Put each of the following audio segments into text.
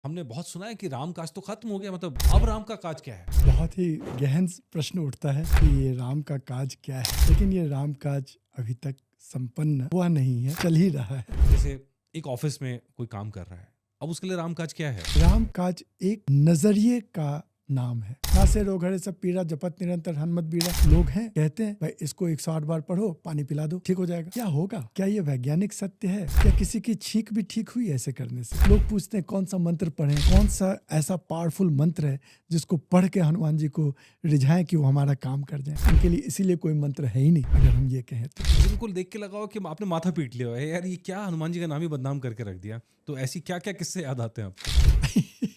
हमने बहुत सुना है कि राम काज तो खत्म हो गया, मतलब अब राम का काज क्या है? बहुत ही गहन प्रश्न उठता है कि ये राम का काज क्या है। लेकिन ये राम काज अभी तक संपन्न हुआ नहीं है, चल ही रहा है। जैसे एक ऑफिस में कोई काम कर रहा है, अब उसके लिए राम काज क्या है? राम काज एक नजरिए का नाम है। नासे रोग हरे सब पीरा जपत निरंतर हनुमत बीरा। लोग हैं कहते हैं भाई इसको 108 बार पढ़ो, पानी पिला दो, ठीक हो जाएगा। क्या होगा? क्या ये वैज्ञानिक सत्य है? क्या किसी की छींक भी ठीक हुई ऐसे करने से? लोग पूछते हैं कौन सा मंत्र पढ़ें, कौन सा ऐसा पावरफुल मंत्र है जिसको पढ़ के हनुमान जी को रिझाएं कि वो हमारा काम कर जाए। उनके लिए इसीलिए कोई मंत्र है ही नहीं, अगर हम ये कहें तो। बिल्कुल देख के लगा हो कि आपने माथा पीट लिया है यार, ये क्या हनुमान जी का नाम ही बदनाम करके रख दिया। तो ऐसी क्या क्या किस्से याद आते हैं आपको?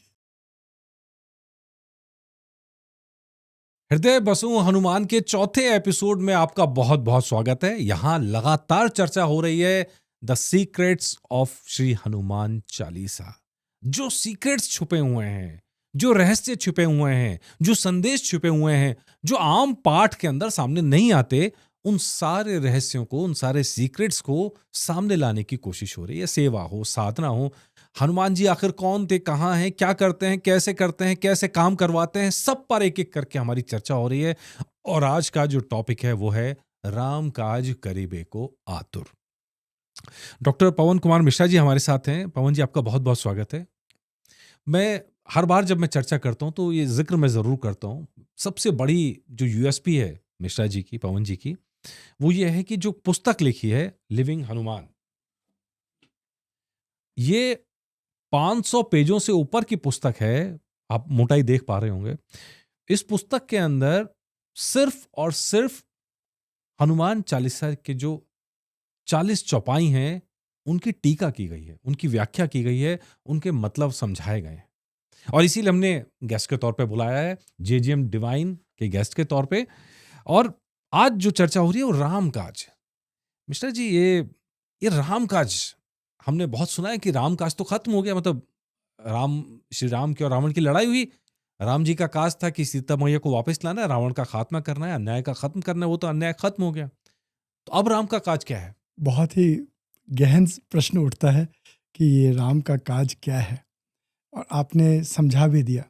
हृदय बसु हनुमान के चौथे एपिसोड में आपका बहुत बहुत स्वागत है। यहाँ लगातार चर्चा हो रही है the secrets of Shri Hanuman Chalisa. जो सीक्रेट्स छुपे हुए हैं, जो रहस्य छुपे हुए हैं, जो संदेश छुपे हुए हैं, जो आम पाठ के अंदर सामने नहीं आते, उन सारे रहस्यों को, उन सारे सीक्रेट्स को सामने लाने की कोशिश हो रही है। सेवा हो, साधना हो, हनुमान जी आखिर कौन थे, कहाँ हैं, क्या करते हैं, कैसे काम करवाते हैं, सब पर एक-एक करके हमारी चर्चा हो रही है। और आज का जो टॉपिक है वो है राम काज करिबे को आतुर। डॉक्टर पवन कुमार मिश्रा जी हमारे साथ हैं। पवन जी, आपका बहुत-बहुत स्वागत है। मैं हर बार जब मैं चर्चा करता हूँ तो ये ज़िक्र मैं ज़रूर करता हूँ। सबसे बड़ी जो यूएसपी है मिश्रा जी की, पवन जी की, वो ये है कि जो पुस्तक लिखी है लिविंग हनुमान, ये 500 पेजों से ऊपर की पुस्तक है, आप मोटाई देख पा रहे होंगे। इस पुस्तक के अंदर सिर्फ और सिर्फ हनुमान चालीसा के जो 40 चौपाई हैं, उनकी टीका की गई है, उनकी व्याख्या की गई है, उनके मतलब समझाए गए हैं। और इसीलिए हमने गेस्ट के तौर पे बुलाया है, जेजीएम डिवाइन के गेस्ट के तौर पे। और आज जो चर्चा हो रही है वो राम काज। मिश्रा जी, ये राम काज, हमने बहुत सुना है कि राम काज तो खत्म हो गया, मतलब राम श्री राम की और रावण की लड़ाई हुई। राम जी का काज था कि सीता मैया को वापस लाना है, रावण का खात्मा करना है, अन्याय का खत्म करना है, वो तो अन्याय खत्म हो गया। तो अब राम का काज क्या है? बहुत ही गहन प्रश्न उठता है कि ये राम का काज क्या है। और आपने समझा भी दिया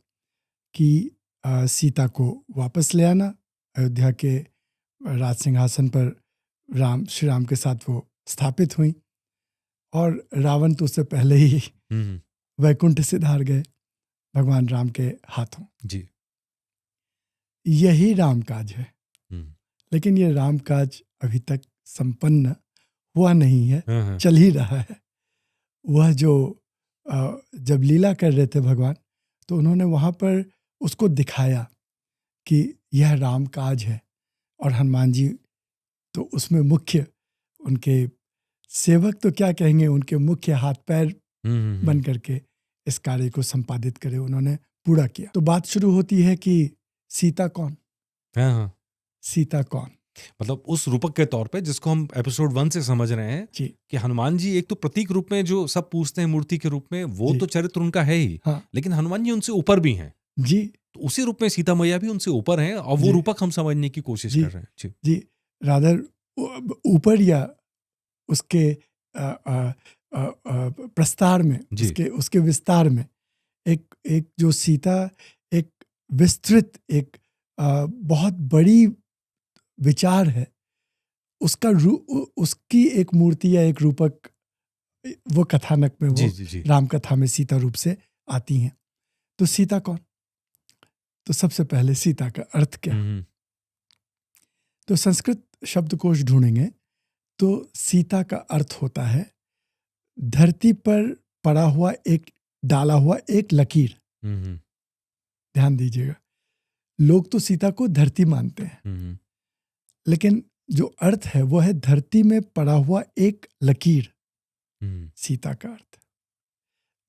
कि सीता को वापस ले आना, अयोध्या के राज सिंहासन पर श्री राम के साथ वो स्थापित हुई। और रावण तो उससे पहले ही हम्म। वैकुंठ सिधार गए भगवान राम के हाथों। जी। यही राम काज है। हम्म। लेकिन ये राम काज अभी तक संपन्न हुआ नहीं है, हाँ, हाँ। चल ही रहा है। वह जो जब लीला कर रहे थे भगवान, तो उन्होंने वहाँ पर उसको दिखाया कि यह राम काज है। और हनुमान जी तो उसमें मुख्य, उनके सेवक तो क्या कहेंगे, उनके मुख्य हाथ पैर बन करके इस कार्य को संपादित करे, उन्होंने पूरा किया। तो बात शुरू होती है कि सीता कौन? हाँ, हाँ। सीता कौन? मतलब उस रूपक के तौर पे जिसको हम एपिसोड 1 से समझ रहे हैं जी कि हनुमान जी एक तो प्रतीक रूप में जो सब पूछते हैं, मूर्ति के रूप में, वो जी तो चरित्र उनका है ही, हाँ लेकिन हनुमान जी उनसे ऊपर भी हैं। जी तो उसी रूप में सीता मैया भी उनसे ऊपर हैं और वो जी रूपक हम समझने की कोशिश जी कर रहे हैं। जी। जी रादर ऊपर या उसके प्रस्तार में, जी। उसके उसके विस्तार में, एक एक जो सीता, एक विस्तृत, एक बहुत बड़ी विचार है, उसका उसकी एक मूर्ति या एक रूपक वो कथानक में, जी, वो जी, जी। राम कथा में सीता रूप से आती हैं। तो सीता कौन? तो सबसे पहले सीता का अर्थ क्या? हुँ, तो संस्कृत शब्दकोश ढूंढेंगे तो सीता का अर्थ होता है धरती पर पड़ा हुआ एक, डाला हुआ एक लकीर। हुँ, हुँ, ध्यान दीजिएगा, लोग तो सीता को धरती मानते हैं, हुँ, लेकिन जो अर्थ है वो है धरती में पड़ा हुआ एक लकीर। हुँ, सीता का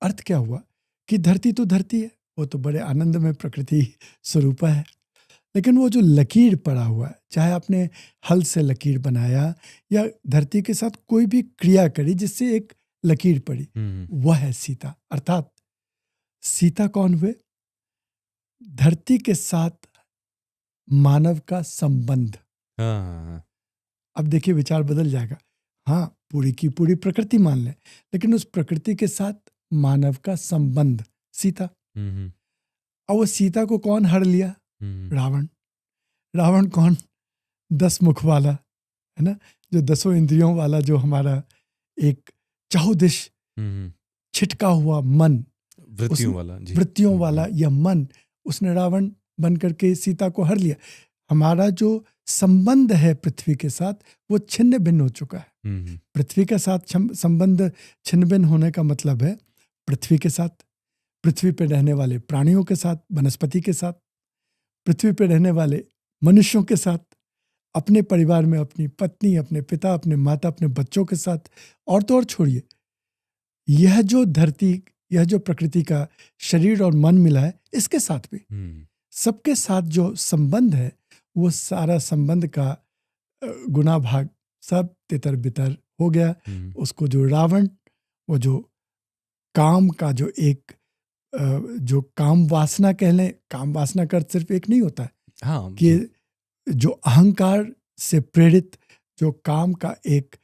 अर्थ क्या हुआ कि धरती तो धरती है, वो तो बड़े आनंद में प्रकृति स्वरूपा है। लेकिन वो जो लकीर पड़ा हुआ है, चाहे आपने हल से लकीर बनाया या धरती के साथ कोई भी क्रिया करी जिससे एक लकीर पड़ी, हुँ। वह है सीता। अर्थात सीता कौन हुए? धरती के साथ मानव का संबंध। हाँ, हाँ, हाँ। अब देखिए विचार बदल जाएगा। हाँ, पूरी की पूरी प्रकृति मान लें, लेकिन उस प्रकृति के साथ मानव का संबंध सीता। हम्म, और वो सीता को कौन हर लिया? रावण। रावण कौन? 10 मुख वाला, है ना, जो 10 इंद्रियों वाला, जो हमारा एक चहुदिश छिटका हुआ मन, वृत्तियों वाला जी। वृत्तियों वाला यह मन, उसने रावण बन करके सीता को हर लिया। हमारा जो संबंध है पृथ्वी के साथ, वो छिन्न भिन्न हो चुका है। पृथ्वी के साथ संबंध छिन्न भिन्न होने का मतलब है पृथ्वी के साथ, पृथ्वी पर रहने वाले प्राणियों के साथ, वनस्पति के साथ, पृथ्वी पर रहने वाले मनुष्यों के साथ, अपने परिवार में अपनी पत्नी, अपने पिता, अपने माता, अपने बच्चों के साथ, और तो और छोड़िए, यह जो धरती, यह जो प्रकृति का शरीर और मन मिला है, इसके साथ भी, सबके साथ जो संबंध है, वो सारा संबंध का गुना भाग सब तितर बितर हो गया। उसको जो रावण, वो जो काम का जो एक जो काम वासना कह लें, काम वासना का सिर्फ एक नहीं होता है, हाँ, कि जो अहंकार से प्रेरित जो काम का एक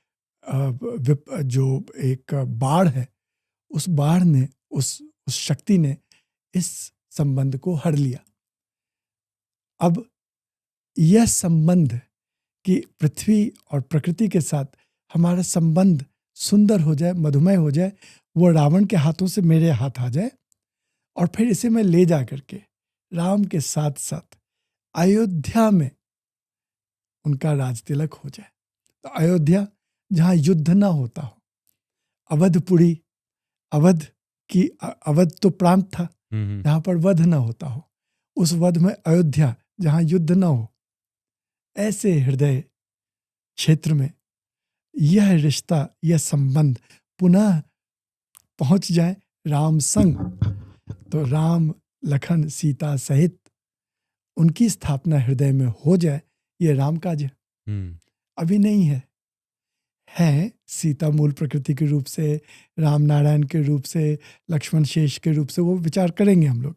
जो एक बाढ़ है, उस बाढ़ ने, उस शक्ति ने इस संबंध को हर लिया। अब यह संबंध कि पृथ्वी और प्रकृति के साथ हमारा संबंध सुंदर हो जाए, मधुमय हो जाए, वो रावण के हाथों से मेरे हाथ आ जाए, और फिर इसे मैं ले जा करके राम के साथ साथ अयोध्या में उनका राज तिलक हो जाए। तो अयोध्या, जहाँ युद्ध ना होता हो, अवधपुरी, अवध तो प्रांत था जहाँ पर वध ना होता हो, उस वध में अयोध्या, जहाँ युद्ध ना हो, ऐसे हृदय क्षेत्र में यह रिश्ता, यह संबंध पुनः पहुंच जाए राम संग, तो राम लखन सीता सहित उनकी स्थापना हृदय में हो जाए, ये राम काज है। अभी नहीं है सीता मूल प्रकृति के रूप से, राम नारायण के रूप से, लक्ष्मण शेष के रूप से, वो विचार करेंगे हम लोग,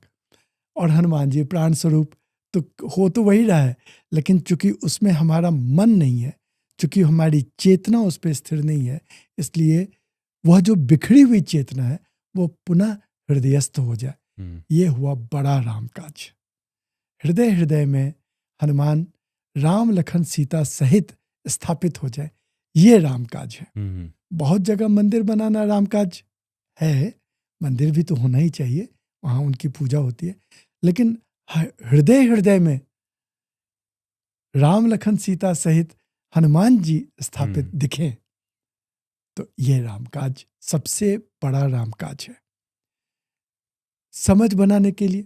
और हनुमान जी प्राण स्वरूप तो हो तो वही रहा है, लेकिन चूंकि उसमें हमारा मन नहीं है, चूंकि हमारी चेतना उस पर स्थिर नहीं है, इसलिए वह जो बिखरी हुई चेतना है वो पुनः हृदयस्थ हो जाए। ये हुआ बड़ा राम काज। हृदय हृदय में हनुमान राम लखन सीता सहित स्थापित हो जाए, ये राम काज है। बहुत जगह मंदिर बनाना राम काज है, मंदिर भी तो होना ही चाहिए, वहाँ उनकी पूजा होती है, लेकिन हृदय हृदय में राम लखन सीता सहित हनुमान जी स्थापित दिखें, तो ये रामकाज सबसे बड़ा रामकाज है। समझ बनाने के लिए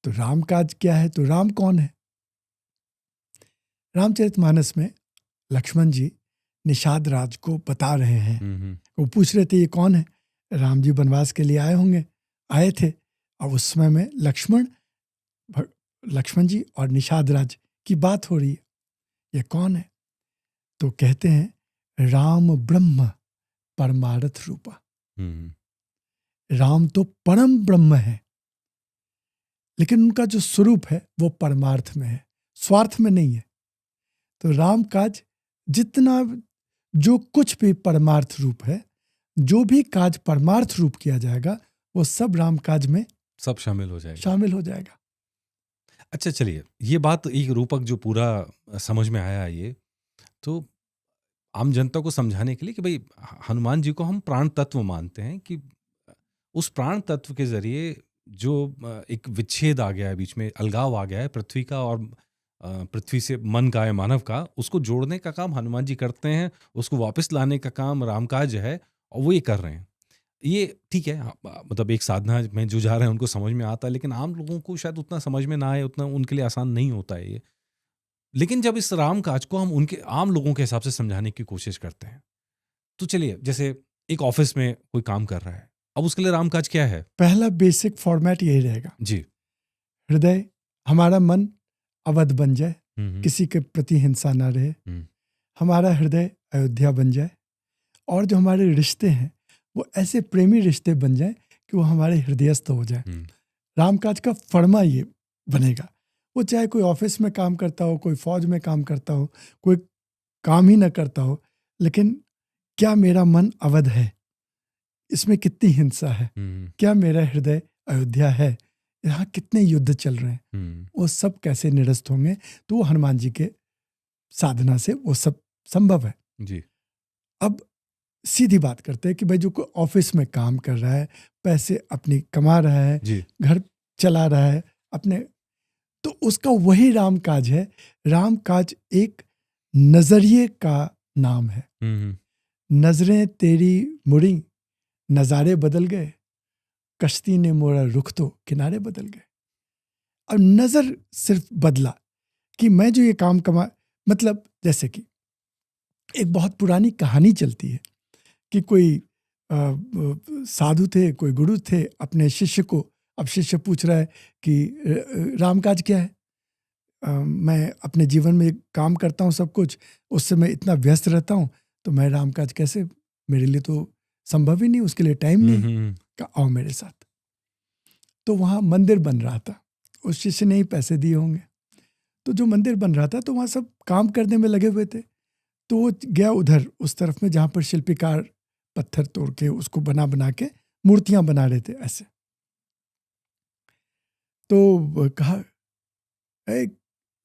तो रामकाज क्या है, तो राम कौन है? रामचरितमानस में लक्ष्मण जी निषाद राज को बता रहे हैं, वो पूछ रहे थे ये कौन है। राम जी वनवास के लिए आए थे, और उस समय में लक्ष्मण जी और निषाद राज की बात हो रही है, ये कौन है? तो कहते हैं राम ब्रह्म परमार्थ रूपा। राम तो परम ब्रह्म है, लेकिन उनका जो स्वरूप है वो परमार्थ में है, स्वार्थ में नहीं है। तो राम काज जितना जो कुछ भी परमार्थ रूप है, जो भी काज परमार्थ रूप किया जाएगा, वो सब राम काज में सब शामिल हो जाएगा। अच्छा, चलिए, ये बात एक रूपक जो पूरा समझ में आया, ये तो आम जनता को समझाने के लिए कि भाई हनुमान जी को हम प्राण तत्व मानते हैं, कि उस प्राण तत्व के जरिए जो एक विच्छेद आ गया है, बीच में अलगाव आ गया है पृथ्वी का, और पृथ्वी से मन का है मानव का, उसको जोड़ने का काम हनुमान जी करते हैं, उसको वापस लाने का काम रामकाज है, और वो ये कर रहे हैं। ये ठीक है, मतलब एक साधना में जो जा रहे हैं उनको समझ में आता है, लेकिन आम लोगों को शायद उतना समझ में ना आए, उतना उनके लिए आसान नहीं होता है ये। लेकिन जब इस राम काज को हम उनके आम लोगों के हिसाब से समझाने की कोशिश करते हैं, तो चलिए, जैसे एक ऑफिस में कोई काम कर रहा है, अब उसके लिए राम काज क्या है? पहला बेसिक फॉर्मेट यही रहेगा जी, हृदय, हमारा मन अवध बन जाए, किसी के प्रति हिंसा ना रहे, हमारा हृदय अयोध्या बन जाए, और जो हमारे रिश्ते हैं वो ऐसे प्रेमी रिश्ते बन जाए कि वो हमारे हृदयस्थ हो जाए। रामकाज का फर्मा ये बनेगा, वो चाहे कोई ऑफिस में काम करता हो, कोई फौज में काम करता हो, कोई काम ही ना करता हो, लेकिन क्या मेरा मन अवध है, इसमें कितनी हिंसा है, क्या मेरा हृदय अयोध्या है, यहाँ कितने युद्ध चल रहे हैं, वो सब कैसे निरस्त होंगे। तो वो हनुमान जी के साधना से वो सब संभव है जी। अब सीधी बात करते हैं कि भाई जो कोई ऑफिस में काम कर रहा है, पैसे अपनी कमा रहा है, जी। घर चला रहा है अपने, तो उसका वही राम काज है। राम काज एक नजरिए का नाम है। नजरें तेरी मुड़ी, नजारे बदल गए, कश्ती ने मोड़ा रुख तो किनारे बदल गए। अब नजर सिर्फ बदला कि मैं जो ये काम कमा, मतलब जैसे कि एक बहुत पुरानी कहानी चलती है कि कोई साधु थे, कोई गुरु थे, अपने शिष्य को, अब शिष्य पूछ रहा है कि रामकाज क्या है, मैं अपने जीवन में काम करता हूँ सब कुछ, उससे मैं इतना व्यस्त रहता हूँ, तो मैं रामकाज कैसे, मेरे लिए तो संभव ही नहीं, उसके लिए टाइम नहीं, आओ मेरे साथ। तो वहाँ मंदिर बन रहा था, उस शिष्य ने ही पैसे दिए होंगे, तो जो मंदिर बन रहा था तो वहाँ सब काम करने में लगे हुए थे। तो वो गया उधर उस तरफ में जहाँ पर शिल्पीकार पत्थर तोड़ के उसको बना बना के मूर्तियां बना रहे थे ऐसे। तो कहा, ए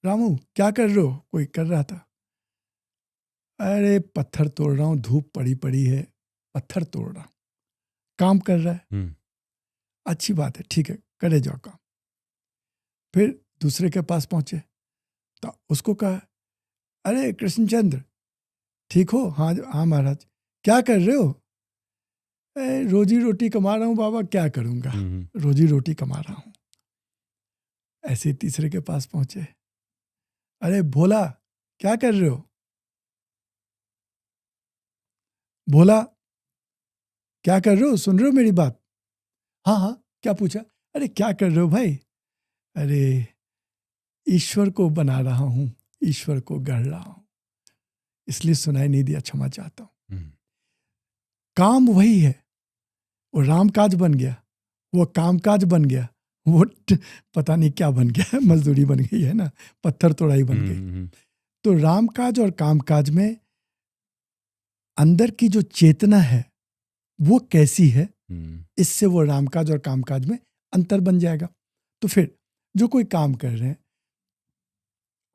रामू क्या कर रहे हो, कोई कर रहा था, अरे पत्थर तोड़ रहा हूँ, धूप पड़ी पड़ी है, पत्थर तोड़ रहा हूँ, काम कर रहा है, अच्छी बात है, ठीक है, करे जाओ काम। फिर दूसरे के पास पहुंचे तो उसको कहा, अरे कृष्णचंद्र ठीक हो, हाँ हाँ महाराज, क्या कर रहे हो, रोजी रोटी कमा रहा हूँ बाबा, क्या करूंगा, रोजी रोटी कमा रहा हूँ। ऐसे तीसरे के पास पहुंचे, अरे भोला क्या कर रहे हो, भोला क्या कर रहे हो, सुन रहे हो मेरी बात, हाँ हाँ क्या पूछा, अरे क्या कर रहे हो भाई, अरे ईश्वर को बना रहा हूं, ईश्वर को गढ़ रहा हूं, इसलिए सुनाई नहीं दिया, क्षमा चाहता हूं। काम वही है, वो रामकाज बन गया, वो कामकाज बन गया, वो पता नहीं क्या बन गया, मजदूरी बन गई है ना, पत्थर तोड़ाई बन गई। तो रामकाज और कामकाज में अंदर की जो चेतना है वो कैसी है, इससे वो रामकाज और कामकाज में अंतर बन जाएगा। तो फिर जो कोई काम कर रहे हैं,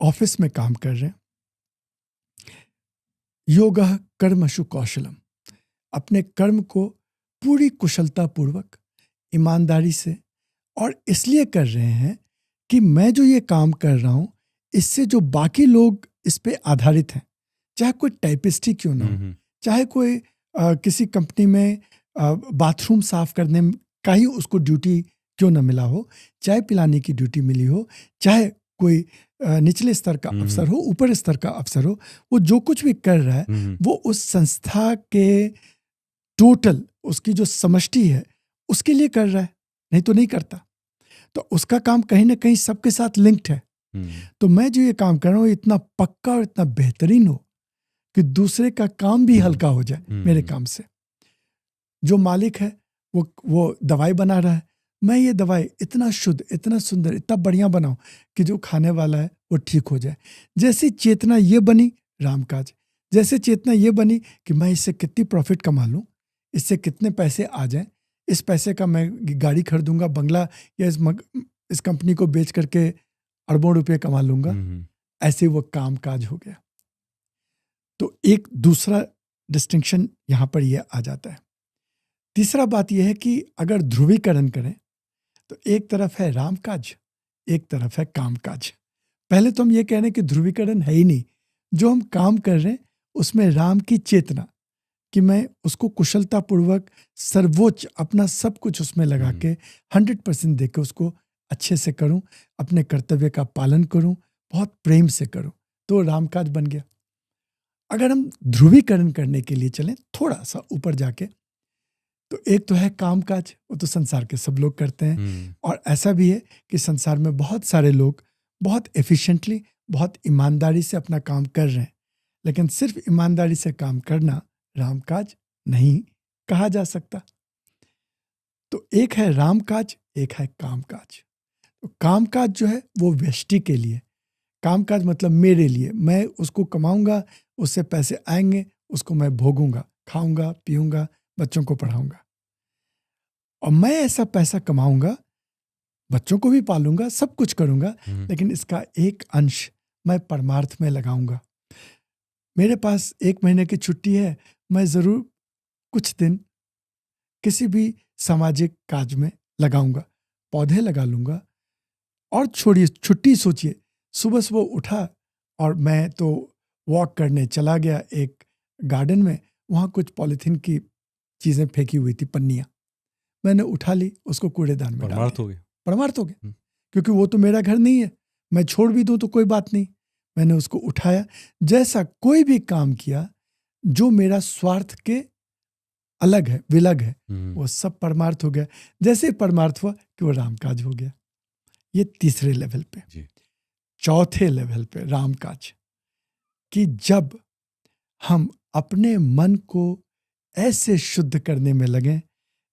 ऑफिस में काम कर रहे हैं, योगः कर्मशु कौशलम, अपने कर्म को पूरी कुशलता पूर्वक, ईमानदारी से और इसलिए कर रहे हैं कि मैं जो ये काम कर रहा हूं इससे जो बाकी लोग इस पे आधारित हैं, चाहे कोई टाइपिस्ट ही क्यों ना हो, चाहे कोई किसी कंपनी में बाथरूम साफ करने का ही उसको ड्यूटी क्यों ना मिला हो, चाय पिलाने की ड्यूटी मिली हो, चाहे कोई निचले स्तर का अफसर हो, ऊपर स्तर का अफसर हो, वो जो कुछ भी कर रहा है वो उस संस्था के टोटल, उसकी जो समष्टि है उसके लिए कर रहा है, नहीं तो नहीं करता। तो उसका काम कहीं ना कहीं सबके साथ लिंक्ड है। तो मैं जो ये काम कर रहा हूँ इतना पक्का और इतना बेहतरीन हो कि दूसरे का काम भी हल्का हो जाए मेरे काम से। जो मालिक है वो दवाई बना रहा है, मैं ये दवाई इतना शुद्ध, इतना सुंदर, इतना बढ़िया बनाऊं कि जो खाने वाला है वो ठीक हो जाए। जैसी चेतना ये बनी रामकाज, जैसे चेतना ये बनी कि मैं इससे कितनी प्रॉफिट कमा लूं, इससे कितने पैसे आ जाएं, इस पैसे का मैं गाड़ी खरीदूंगा, बंगला, या इस कंपनी को बेच करके अरबों रुपये कमा लूंगा, ऐसे वो कामकाज हो गया। तो एक दूसरा डिस्टिंक्शन यहाँ पर यह आ जाता है। तीसरा बात यह है कि अगर ध्रुवीकरण करें तो एक तरफ है रामकाज, एक तरफ है कामकाज। पहले तो हम ये कह रहे हैं कि ध्रुवीकरण है ही नहीं, जो हम काम कर रहे हैं उसमें राम की चेतना, कि मैं उसको कुशलतापूर्वक सर्वोच्च अपना सब कुछ उसमें लगा के 100% दे के उसको अच्छे से करूं, अपने कर्तव्य का पालन करूं, बहुत प्रेम से करूं, तो रामकाज बन गया। अगर हम ध्रुवीकरण करने के लिए चलें थोड़ा सा ऊपर जाके, तो एक तो है कामकाज, वो तो संसार के सब लोग करते हैं, और ऐसा भी है कि संसार में बहुत सारे लोग बहुत एफिशिएंटली, बहुत ईमानदारी से अपना काम कर रहे हैं, लेकिन सिर्फ ईमानदारी से काम करना रामकाज नहीं कहा जा सकता। तो एक है रामकाज, एक है कामकाज। तो कामकाज जो है वो व्यष्टि के लिए, कामकाज मतलब मेरे लिए, मैं उसको कमाऊंगा, उससे पैसे आएंगे, उसको मैं भोगूंगा, खाऊंगा, पीऊंगा, बच्चों को पढ़ाऊंगा। और मैं ऐसा पैसा कमाऊंगा, बच्चों को भी पालूंगा, सब कुछ करूंगा, लेकिन इसका एक अंश मैं परमार्थ में लगाऊंगा। मेरे पास 1 महीने की छुट्टी है, मैं जरूर कुछ दिन किसी भी सामाजिक काज में लगाऊंगा, पौधे लगा लूंगा। और छोड़िए छुट्टी, सोचिए सुबह सुबह उठा और मैं तो वॉक करने चला गया एक गार्डन में, वहाँ कुछ पॉलीथीन की चीज़ें फेंकी हुई थी, पन्नियाँ, मैंने उठा ली, उसको कूड़ेदान में डाल परमार्थ दिया। हो गया। परमार्थ हो गया, क्योंकि वो तो मेरा घर नहीं है, मैं छोड़ भी दूं तो कोई बात नहीं। मैंने उसको उठाया, जैसा कोई भी काम किया जो मेरा स्वार्थ के अलग है, विलग है, वो सब परमार्थ हो गया। जैसे परमार्थ हुआ कि वो राम काज हो गया। ये तीसरे लेवल पे। चौथे लेवल पे राम काज, कि जब हम अपने मन को ऐसे शुद्ध करने में लगे,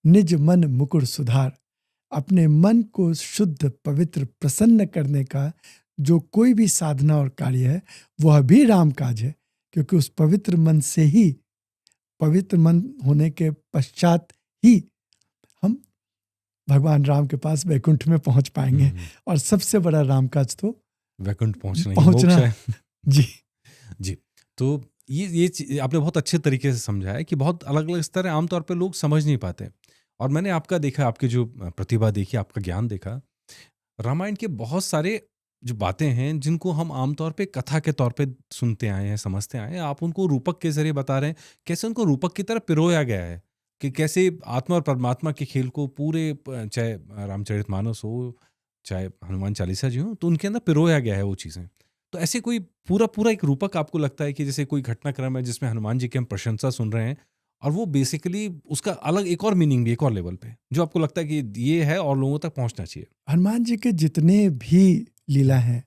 निज मन मुकुर सुधार, अपने मन को शुद्ध पवित्र प्रसन्न करने का जो कोई भी साधना और कार्य है, वह भी राम काज है। क्योंकि उस पवित्र मन से ही, पवित्र मन होने के पश्चात ही हम भगवान राम के पास वैकुंठ में पहुंच पाएंगे। और सबसे बड़ा राम काज तो वैकुंठ पहुंचना। जी जी। तो ये आपने बहुत अच्छे तरीके से समझाया कि बहुत अलग अलग स्तर है, आमतौर पे लोग समझ नहीं पाते। और मैंने आपका देखा, आपकी जो प्रतिभा देखी, आपका ज्ञान देखा, रामायण के बहुत सारे जो बातें हैं जिनको हम आमतौर पे कथा के तौर पे सुनते आए हैं, समझते आए हैं, आप उनको रूपक के जरिए बता रहे हैं, कैसे उनको रूपक की तरह पिरोया गया है, कि कैसे आत्मा और परमात्मा के खेल को पूरे, चाहे रामचरितमानस हो, चाहे हनुमान चालीसा जी हो, तो उनके अंदर पिरोया गया है वो चीज़ें। तो ऐसे कोई पूरा पूरा एक रूपक आपको लगता है कि जैसे कोई घटनाक्रम है जिसमें हनुमान जी की हम प्रशंसा सुन रहे हैं, और वो बेसिकली उसका अलग एक और मीनिंग भी, एक और लेवल पे, जो आपको लगता है कि ये है और लोगों तक पहुंचना चाहिए? हनुमान जी के जितने भी लीला हैं,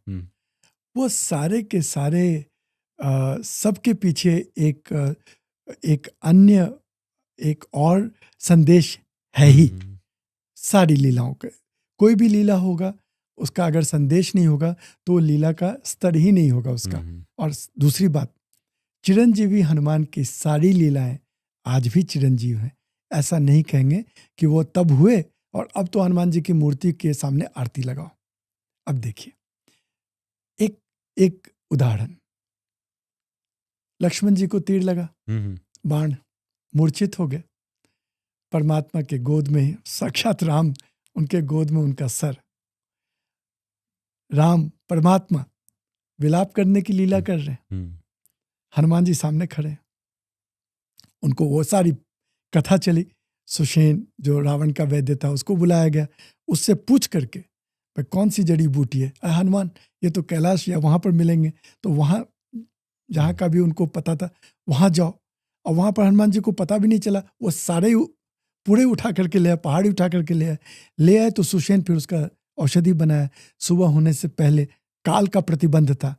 वो सारे के सारे सबके पीछे एक अन्य, एक और संदेश है ही। सारी लीलाओं के, कोई भी लीला होगा उसका अगर संदेश नहीं होगा तो वो लीला का स्तर ही नहीं होगा उसका। और दूसरी बात, चिरंजीवी हनुमान की सारी लीलाएं आज भी चिरंजीव हैं। ऐसा नहीं कहेंगे कि वो तब हुए और अब तो हनुमान जी की मूर्ति के सामने आरती लगाओ। अब देखिए एक उदाहरण, लक्ष्मण जी को तीर लगा, बाण, मूर्छित हो गए, परमात्मा के गोद में साक्षात राम, उनके गोद में उनका सर, राम परमात्मा विलाप करने की लीला कर रहे हैं, हनुमान जी सामने खड़े हैं। उनको वो सारी कथा चली, सुषेण जो रावण का वैद्य था उसको बुलाया गया, उससे पूछ करके भाई कौन सी जड़ी बूटी है, हनुमान ये तो कैलाश या वहाँ पर मिलेंगे, तो वहाँ जहाँ का भी उनको पता था वहाँ जाओ। और वहाँ पर हनुमान जी को पता भी नहीं चला, वो सारे पूरे उठा करके ले आए, पहाड़ी उठा करके ले आए। तो सुषेण फिर उसका औषधि बनाया। सुबह होने से पहले काल का प्रतिबंध था,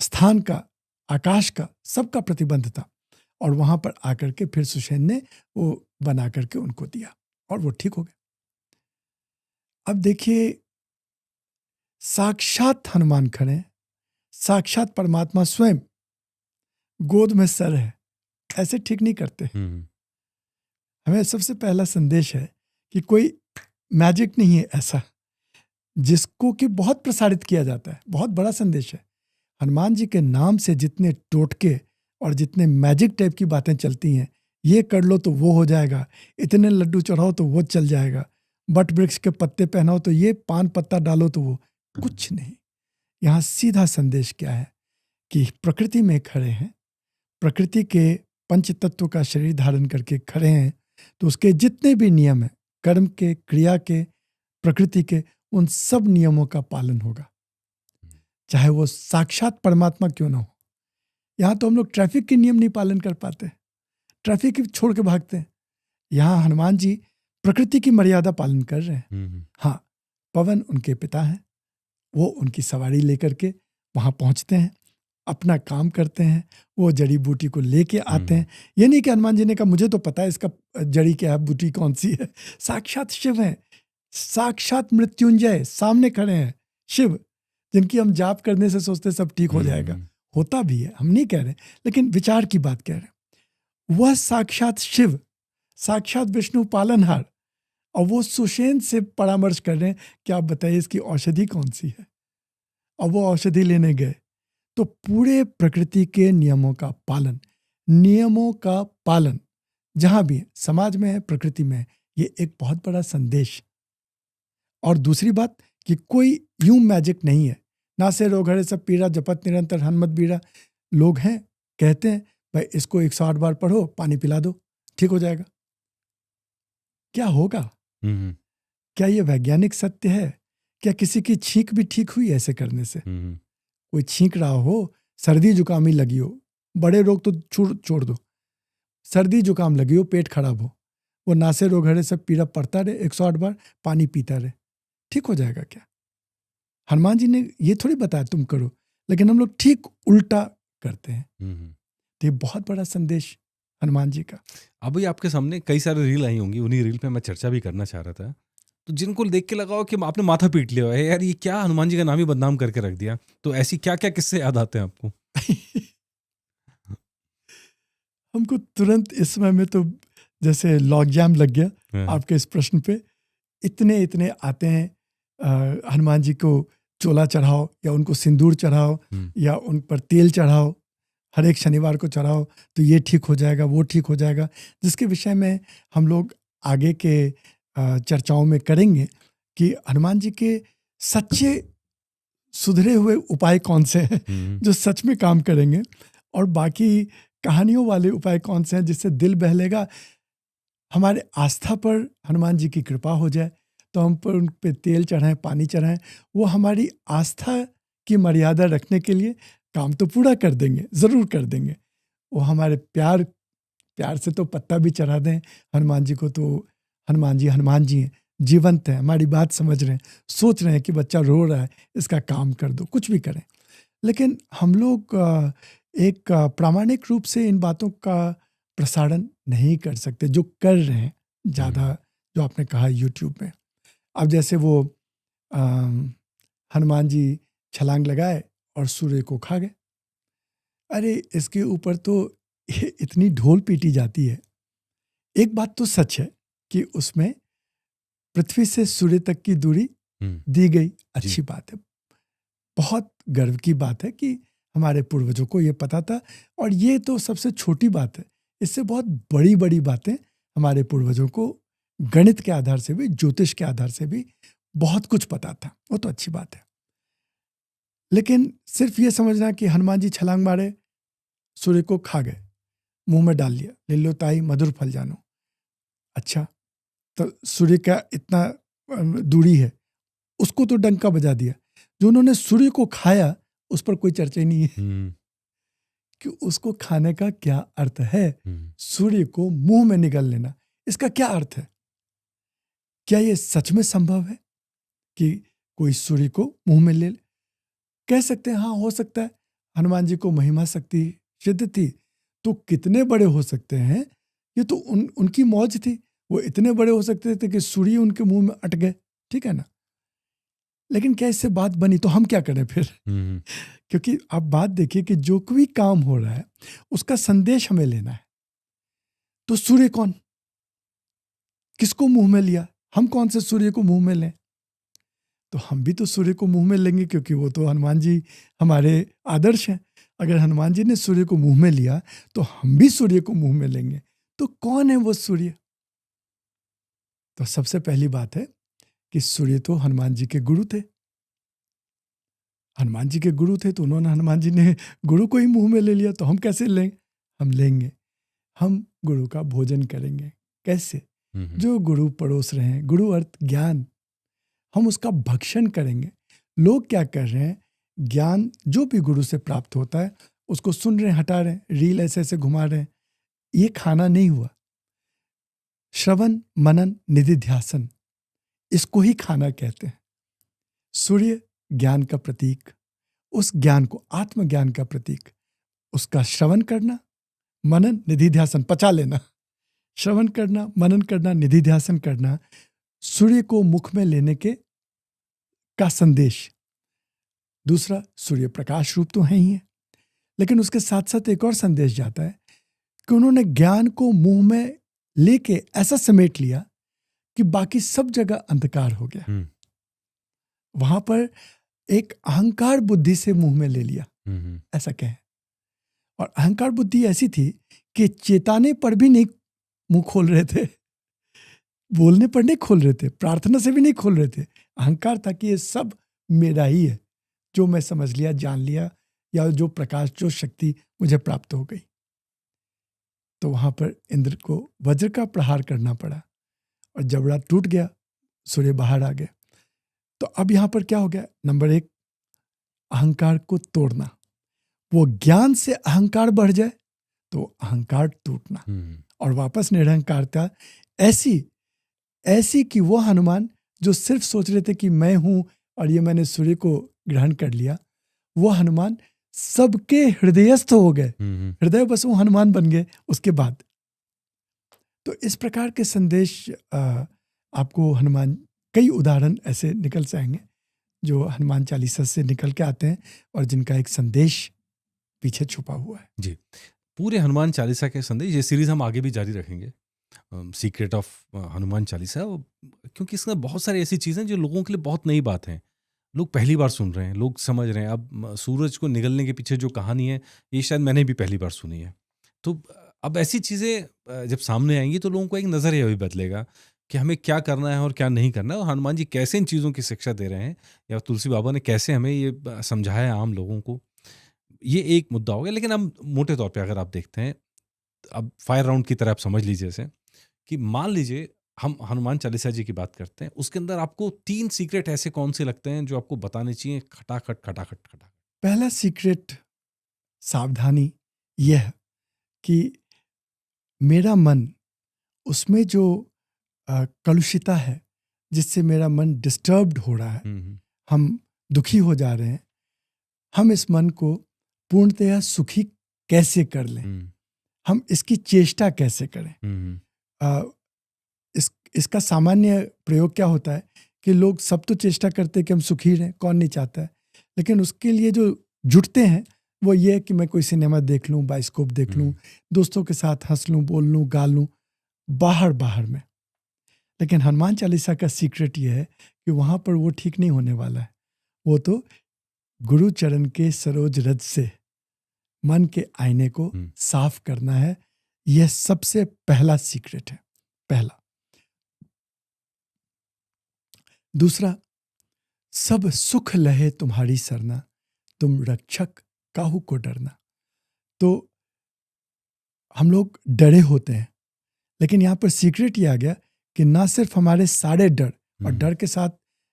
स्थान का, आकाश का, सबका प्रतिबंध था। और वहां पर आकर के फिर सुषेण ने वो बना करके उनको दिया और वो ठीक हो गए। अब देखिए, साक्षात हनुमान खड़े, साक्षात परमात्मा स्वयं, गोद में सर है, ऐसे ठीक नहीं करते। हमें सबसे पहला संदेश है कि कोई मैजिक नहीं है ऐसा जिसको कि बहुत प्रसारित किया जाता है, बहुत बड़ा संदेश है। हनुमान जी के नाम से जितने टोटके और जितने मैजिक टाइप की बातें चलती हैं, ये कर लो तो वो हो जाएगा, इतने लड्डू चढ़ाओ तो वो चल जाएगा, बट वृक्ष के पत्ते पहनाओ तो ये, पान पत्ता डालो तो वो, कुछ नहीं। यहाँ सीधा संदेश क्या है कि प्रकृति में खड़े हैं, प्रकृति के पंच तत्व का शरीर धारण करके खड़े हैं, तो उसके जितने भी नियम हैं, कर्म के, क्रिया के, प्रकृति के, उन सब नियमों का पालन होगा, चाहे वो साक्षात परमात्मा क्यों ना हो। यहाँ तो हम लोग ट्रैफिक के नियम नहीं पालन कर पाते, ट्रैफिक छोड़ के भागते हैं। यहाँ हनुमान जी प्रकृति की मर्यादा पालन कर रहे हैं। हाँ, पवन उनके पिता हैं, वो उनकी सवारी लेकर के वहाँ पहुँचते हैं, अपना काम करते हैं, वो जड़ी बूटी को लेके आते हैं। ये नहीं कि हनुमान जी ने कहा मुझे तो पता है इसका जड़ी क्या है, बूटी कौन सी है। साक्षात शिव हैं, साक्षात मृत्युंजय सामने खड़े हैं, शिव जिनकी हम जाप करने से सोचते सब ठीक हो जाएगा, होता भी है, हम नहीं कह रहे, लेकिन विचार की बात कह रहे हैं। वह साक्षात शिव, साक्षात विष्णु पालनहार, और वो सुषेण से परामर्श कर रहे हैं कि आप बताइए इसकी औषधि कौन सी है। और वो औषधि लेने गए तो पूरे प्रकृति के नियमों का पालन जहां भी है, समाज में है, प्रकृति में है, ये एक बहुत बड़ा संदेश। और दूसरी बात कि कोई यूं मैजिक नहीं है, ना से रोग हरे सब पीरा जपत निरंतर हनुमत बीरा। लोग हैं कहते हैं भाई इसको 108 बार पढ़ो, पानी पिला दो, ठीक हो जाएगा। क्या होगा? क्या ये वैज्ञानिक सत्य है? क्या किसी की छींक भी ठीक हुई ऐसे करने से? कोई छींक रहा हो, सर्दी जुकामी लगी हो, बड़े रोग तो छोड़ दो, सर्दी जुकाम लगी हो, पेट खराब हो, वो नासे रोग हरे सब पीरा पड़ता रहे, 108 बार पानी पीता रहे, ठीक हो जाएगा क्या? हनुमान जी ने ये थोड़ी बताया तुम करो, लेकिन हम लोग ठीक उल्टा करते हैं। तो ये बहुत बड़ा संदेश हनुमान जी का। अभी आपके सामने कई सारे रील आई होंगी, उन्हीं रील पे मैं चर्चा भी करना चाह रहा था। तो जिनको देख के लगा हो कि आपने माथा पीट लिया है, यार ये क्या हनुमान जी का नाम ही बदनाम करके रख दिया, तो ऐसी क्या क्या किस्से याद आते हैं आपको? हमको तुरंत इस समय में तो जैसे लॉक जैम लग गया आपके इस प्रश्न पे। इतने आते हैं हनुमान जी को चोला चढ़ाओ या उनको सिंदूर चढ़ाओ या उन पर तेल चढ़ाओ, हर एक शनिवार को चढ़ाओ तो ये ठीक हो जाएगा, वो ठीक हो जाएगा, जिसके विषय में हम लोग आगे के चर्चाओं में करेंगे कि हनुमान जी के सच्चे सुधरे हुए उपाय कौन से हैं जो सच में काम करेंगे, और बाकी कहानियों वाले उपाय कौन से हैं जिससे दिल बहलेगा, हमारे आस्था पर हनुमान जी की कृपा हो जाए तो हम पर उन पे तेल चढ़ाएं, पानी चढ़ाएं, वो हमारी आस्था की मर्यादा रखने के लिए काम तो पूरा कर देंगे, ज़रूर कर देंगे। वो हमारे प्यार से तो पत्ता भी चढ़ा दें हनुमान जी को, तो हनुमान जी हैं, जीवंत हैं, हमारी बात समझ रहे हैं, सोच रहे हैं कि बच्चा रो रहा है, इसका काम कर दो, कुछ भी करें। लेकिन हम लोग एक प्रामाणिक रूप से इन बातों का प्रसारण नहीं कर सकते जो कर रहे हैं ज़्यादा, जो आपने कहा यूट्यूब में। अब जैसे वो हनुमान जी छलांग लगाए और सूर्य को खा गए। अरे इसके ऊपर तो इतनी ढोल पीटी जाती है। एक बात तो सच है कि उसमें पृथ्वी से सूर्य तक की दूरी दी गई, अच्छी बात है, बहुत गर्व की बात है कि हमारे पूर्वजों को ये पता था। और ये तो सबसे छोटी बात है, इससे बहुत बड़ी बड़ी बातें हमारे पूर्वजों को गणित के आधार से भी, ज्योतिष के आधार से भी बहुत कुछ पता था, वो तो अच्छी बात है। लेकिन सिर्फ ये समझना कि हनुमान जी छलांग मारे, सूर्य को खा गए, मुंह में डाल लिया, ले लो ताई मधुर फल जानो, अच्छा तो सूर्य का इतना दूरी है, उसको तो डंका बजा दिया। जो उन्होंने सूर्य को खाया उस पर कोई चर्चा ही नहीं है कि उसको खाने का क्या अर्थ है। सूर्य को मुंह में निगल लेना, इसका क्या अर्थ है? क्या ये सच में संभव है कि कोई सूर्य को मुंह में ले? कह सकते हैं हाँ, हो सकता है, हनुमान जी को महिमा शक्ति सिद्ध थी तो कितने बड़े हो सकते हैं, ये तो उनकी मौज थी, वो इतने बड़े हो सकते थे कि सूर्य उनके मुंह में अट गए, ठीक है ना। लेकिन क्या इससे बात बनी? तो हम क्या करें फिर? क्योंकि आप बात देखिए कि जो कोई काम हो रहा है उसका संदेश हमें लेना है। तो सूर्य कौन, किसको मुंह में लिया? हम कौन से सूर्य को मुंह में लें? तो हम भी तो सूर्य को मुंह में लेंगे, क्योंकि वो तो हनुमान जी हमारे आदर्श हैं। अगर हनुमान जी ने सूर्य को मुंह में लिया तो हम भी सूर्य को मुंह में लेंगे। तो कौन है वो सूर्य? तो सबसे पहली बात है कि सूर्य तो हनुमान जी के गुरु थे। हनुमान जी के गुरु थे तो उन्होंने, हनुमान जी ने गुरु को ही मुंह में ले लिया, तो हम कैसे लेंगे? हम लेंगे, हम गुरु का भोजन करेंगे। कैसे? जो गुरु परोस रहे हैं, गुरु अर्थ ज्ञान, हम उसका भक्षण करेंगे। लोग क्या कर रहे हैं, ज्ञान जो भी गुरु से प्राप्त होता है उसको सुन रहे हैं, हटा रहे हैं, रील ऐसे ऐसे घुमा रहे हैं। ये खाना नहीं हुआ। श्रवण मनन निधिध्यासन, इसको ही खाना कहते हैं। सूर्य ज्ञान का प्रतीक, उस ज्ञान को, आत्मज्ञान का प्रतीक, उसका श्रवण करना, मनन निधिध्यासन, पचा लेना, श्रवण करना, मनन करना, निधिध्यासन करना, सूर्य को मुख में लेने का संदेश। दूसरा, सूर्य प्रकाश रूप तो है ही है, लेकिन उसके साथ साथ एक और संदेश जाता है कि उन्होंने ज्ञान को मुंह में लेके ऐसा समेट लिया कि बाकी सब जगह अंधकार हो गया। हम्म, वहां पर एक अहंकार बुद्धि से मुंह में ले लिया, हम्म, ऐसा कहें। और अहंकार बुद्धि ऐसी थी कि चेताने पर भी नहीं मुंह खोल रहे थे, बोलने पर नहीं खोल रहे थे, प्रार्थना से भी नहीं खोल रहे थे। अहंकार था कि ये सब मेरा ही है, जो मैं समझ लिया, जान लिया, या जो प्रकाश, जो शक्ति मुझे प्राप्त हो गई। तो वहां पर इंद्र को वज्र का प्रहार करना पड़ा और जबड़ा टूट गया, सूर्य बाहर आ गए। तो अब यहां पर क्या हो गया? नंबर 1, अहंकार को तोड़ना। वो ज्ञान से अहंकार बढ़ जाए तो अहंकार टूटना, और वापस निरहंकारता ऐसी ऐसी कि वो हनुमान जो सिर्फ सोच रहे थे कि मैं हूं और ये मैंने सूर्य को ग्रहण कर लिया, वो हनुमान सबके हृदयस्थ हो गए, हृदय बस वो हनुमान बन गए उसके बाद। तो इस प्रकार के संदेश आपको हनुमान, कई उदाहरण ऐसे निकल से आएंगे जो हनुमान चालीसा से निकल के आते हैं और जिनका एक संदेश पीछे छुपा हुआ है। जी, पूरे हनुमान चालीसा के संदेश, ये सीरीज हम आगे भी जारी रखेंगे, सीक्रेट ऑफ हनुमान चालीसा, क्योंकि इसमें बहुत सारी ऐसी चीज़ें जो लोगों के लिए बहुत नई बात हैं। लोग पहली बार सुन रहे हैं, लोग समझ रहे हैं। अब सूरज को निगलने के पीछे जो कहानी है, ये शायद मैंने भी पहली बार सुनी है। तो अब ऐसी चीज़ें जब सामने आएंगी तो लोगों को एक नज़रिया भी बदलेगा कि हमें क्या करना है और क्या नहीं करना है, और हनुमान जी कैसे इन चीज़ों की शिक्षा दे रहे हैं, या तुलसी बाबा ने कैसे हमें ये समझाया आम लोगों को। ये एक मुद्दा हो गया। लेकिन अब मोटे तौर पे अगर आप देखते हैं, अब फायर राउंड की तरह आप समझ लीजिए इसे, कि मान लीजिए हम हनुमान चालीसा जी की बात करते हैं, उसके अंदर आपको 3 सीक्रेट ऐसे कौन से लगते हैं जो आपको बताने चाहिए खटाखट खटाखट खटाखट? पहला सीक्रेट, सावधानी, यह है कि मेरा मन, उसमें जो कलुषिता है, जिससे मेरा मन डिस्टर्ब्ड हो रहा है, हम दुखी हो जा रहे हैं, हम इस मन को पूर्णतया सुखी कैसे कर लें, हम इसकी चेष्टा कैसे करें। अ, इसका सामान्य प्रयोग क्या होता है कि लोग सब तो चेष्टा करते हैं कि हम सुखी रहें, कौन नहीं चाहता है, लेकिन उसके लिए जो जुटते हैं वो ये है कि मैं कोई सिनेमा देख लूं, बाइस्कोप देख लूं, दोस्तों के साथ हंस लूं, बोल लूं, गा लूं, बाहर बाहर में। लेकिन हनुमान चालीसा का सीक्रेट ये है कि वहां पर वो ठीक नहीं होने वाला है। वो तो गुरु चरण के सरोज रज से मन के आईने को साफ करना है। यह सबसे पहला सीक्रेट है, पहला। दूसरा, सब सुख लहे तुम्हारी सरना, तुम रक्षक काहू को डरना। तो हम लोग डरे होते हैं, लेकिन यहां पर सीक्रेट ये आ गया कि ना सिर्फ हमारे सारे डर, और डर के साथ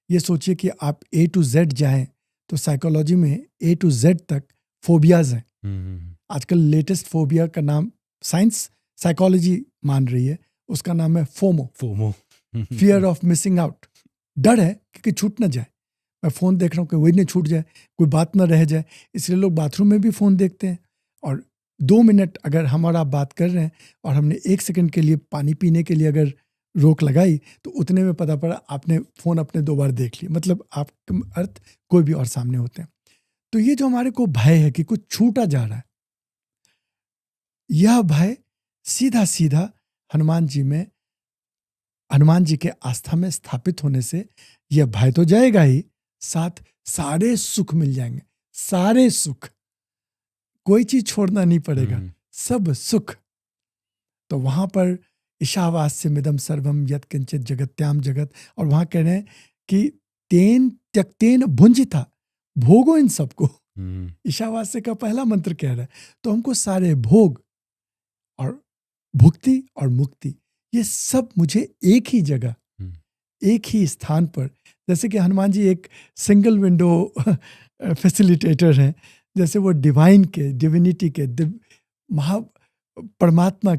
ये सोचिए कि आप A to Z जाएं, तो साइकोलॉजी में A to Z तक फोबियाज हैं। आजकल लेटेस्ट फोबिया का नाम साइंस साइकोलॉजी मान रही है, उसका नाम है FOMO, fear of missing out. डर है कि छूट ना जाए, मैं फ़ोन देख रहा हूँ कि वही नहीं छूट जाए, कोई बात ना रह जाए, इसलिए लोग बाथरूम में भी फ़ोन देखते हैं। और 2 मिनट अगर हम और आप बात कर रहे हैं और हमने 1 सेकंड के लिए पानी पीने के लिए अगर रोक लगाई, तो उतने में पता पड़ा आपने फ़ोन अपने 2 बार देख लिया, मतलब आपका अर्थ कोई भी और सामने होते हैं। तो ये जो हमारे को भय है कि कुछ छूटा जा रहा है, यह भय सीधा सीधा हनुमान जी के आस्था में स्थापित होने से यह भय तो जाएगा ही, साथ सारे सुख मिल जाएंगे, सारे सुख, कोई चीज छोड़ना नहीं पड़ेगा, सब सुख। तो वहां पर ईशावास्य मिदम सर्वम यत् किंचित जगत्याम जगत, और वहां कह रहे हैं कि तेन त्यक्तेन भुंजिता, भोगो इन सबको। ईशावास्य का पहला मंत्र कह रहा है। तो हमको सारे भोग और भुक्ति और मुक्ति, ये सब मुझे एक ही जगह, एक ही स्थान पर, जैसे कि हनुमान जी एक सिंगल विंडो फैसिलिटेटर हैं, जैसे वो डिविनिटी के परमात्मा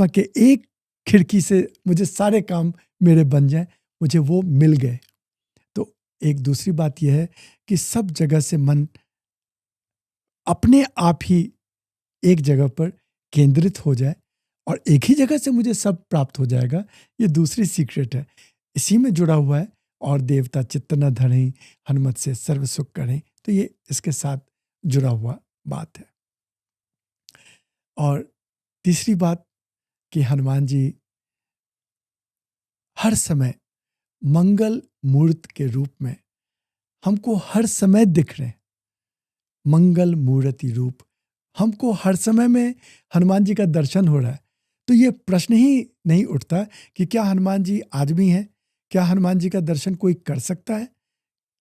के एक खिड़की से मुझे सारे काम मेरे बन जाएं, मुझे वो मिल गए। तो एक दूसरी बात यह है कि सब जगह से मन अपने आप ही एक जगह पर केंद्रित हो जाए और एक ही जगह से मुझे सब प्राप्त हो जाएगा। ये दूसरी सीक्रेट है, इसी में जुड़ा हुआ है। और देवता चित्त न धरें, हनुमत से सर्व सुख करें, तो ये इसके साथ जुड़ा हुआ बात है। और तीसरी बात कि हनुमान जी हर समय मंगल मूर्त के रूप में हमको हर समय दिख रहे हैं। मंगल मूर्ति रूप हमको हर समय में हनुमान जी का दर्शन हो रहा है। तो ये प्रश्न ही नहीं उठता कि क्या हनुमान जी आदमी हैं? क्या हनुमान जी का दर्शन कोई कर सकता है?